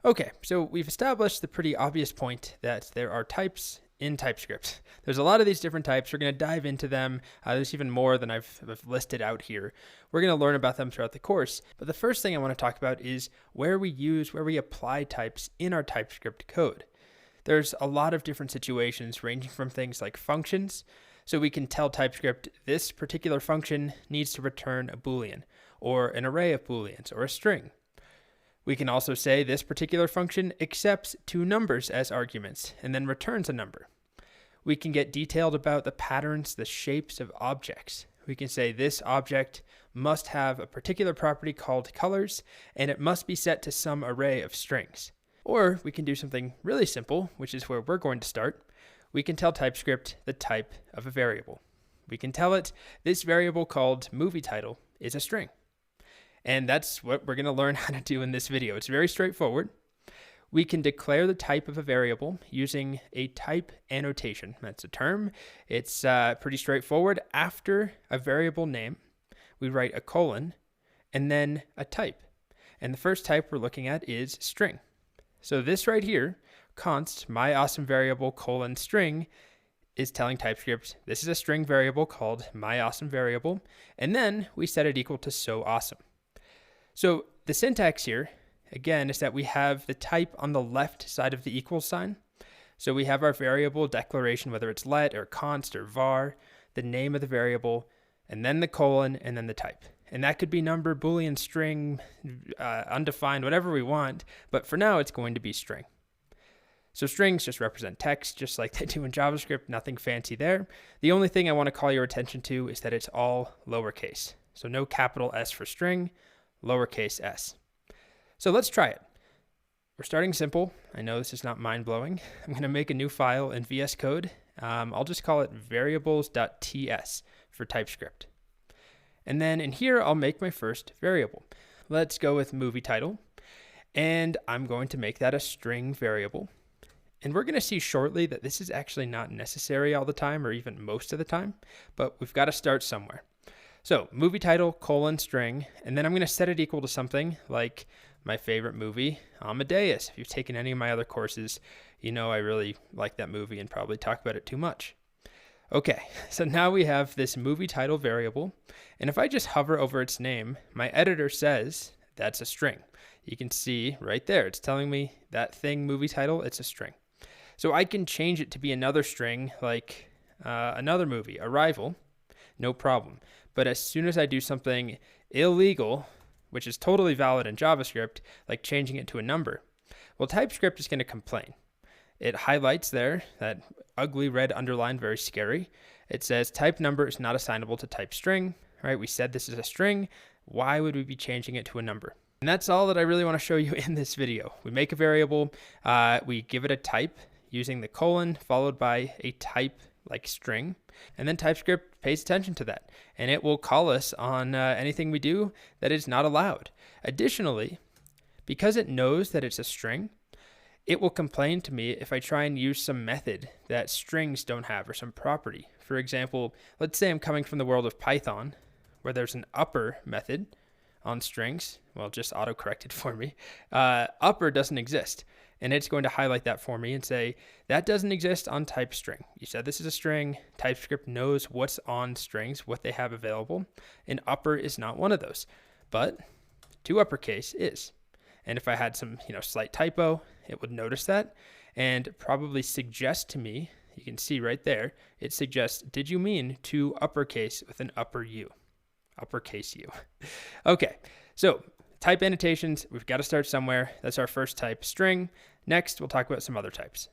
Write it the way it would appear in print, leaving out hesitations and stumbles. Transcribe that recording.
Okay, so we've established the pretty obvious point that there are types in TypeScript. There's a lot of these different types. We're going to dive into them. There's even more than I've listed out here. We're going to learn about them throughout the course. But the first thing I want to talk about is where we apply types in our TypeScript code. There's a lot of different situations ranging from things like functions. So we can tell TypeScript this particular function needs to return a Boolean, or an array of Booleans, or a string. We can also say this particular function accepts two numbers as arguments and then returns a number. We can get detailed about the patterns, the shapes of objects. We can say this object must have a particular property called colors, and it must be set to some array of strings. Or we can do something really simple, which is where we're going to start. We can tell TypeScript the type of a variable. We can tell it this variable called movie title is a string. And that's what we're going to learn how to do in this video. It's very straightforward. We can declare the type of a variable using a type annotation. That's a term. It's pretty straightforward. After a variable name, we write a colon and then a type. And the first type we're looking at is string. So this right here, const myAwesomeVariable colon string, is telling TypeScript this is a string variable called myAwesomeVariable, and then we set it equal to soAwesome. So the syntax here, again, is that we have the type on the left side of the equals sign. So we have our variable declaration, whether it's let or const or var, the name of the variable, and then the colon, and then the type. And that could be number, Boolean, string, undefined, whatever we want. But for now, it's going to be string. So strings just represent text, just like they do in JavaScript, nothing fancy there. The only thing I want to call your attention to is that it's all lowercase. So no capital S for string, lowercase s. So let's try it. We're starting simple. I know this is not mind-blowing. I'm going to make a new file in VS Code. I'll just call it variables.ts for TypeScript. And then in here, I'll make my first variable. Let's go with movie title. And I'm going to make that a string variable. And we're going to see shortly that this is actually not necessary all the time or even most of the time, but we've got to start somewhere. So movie title, colon, string, and then I'm going to set it equal to something like my favorite movie, Amadeus. If you've taken any of my other courses, you know I really like that movie and probably talk about it too much. Okay, so now we have this movie title variable, and if I just hover over its name, my editor says that's a string. You can see right there, it's telling me that thing, movie title, it's a string. So I can change it to be another string, like another movie, Arrival, no problem. But as soon as I do something illegal, which is totally valid in JavaScript, like changing it to a number, well, TypeScript is going to complain. It highlights there, that ugly red underline, very scary. It says type number is not assignable to type string, right? We said this is a string. Why would we be changing it to a number? And that's all that I really want to show you in this video. We make a variable, we give it a type using the colon followed by a type like string, and then TypeScript pays attention to that, and it will call us on anything we do that is not allowed. Additionally, because it knows that it's a string, it will complain to me if I try and use some method that strings don't have or some property. For example, let's say I'm coming from the world of Python, where there's an upper method on strings. Well, just auto-corrected for me. Upper doesn't exist. And it's going to highlight that for me and say, that doesn't exist on type string. You said this is a string. TypeScript knows what's on strings, what they have available. And upper is not one of those. But to uppercase is. And if I had some slight typo, it would notice that and probably suggest to me, you can see right there, it suggests, did you mean to uppercase with an upper U? Uppercase U. Okay, so type annotations, we've got to start somewhere. That's our first type, string. Next, we'll talk about some other types.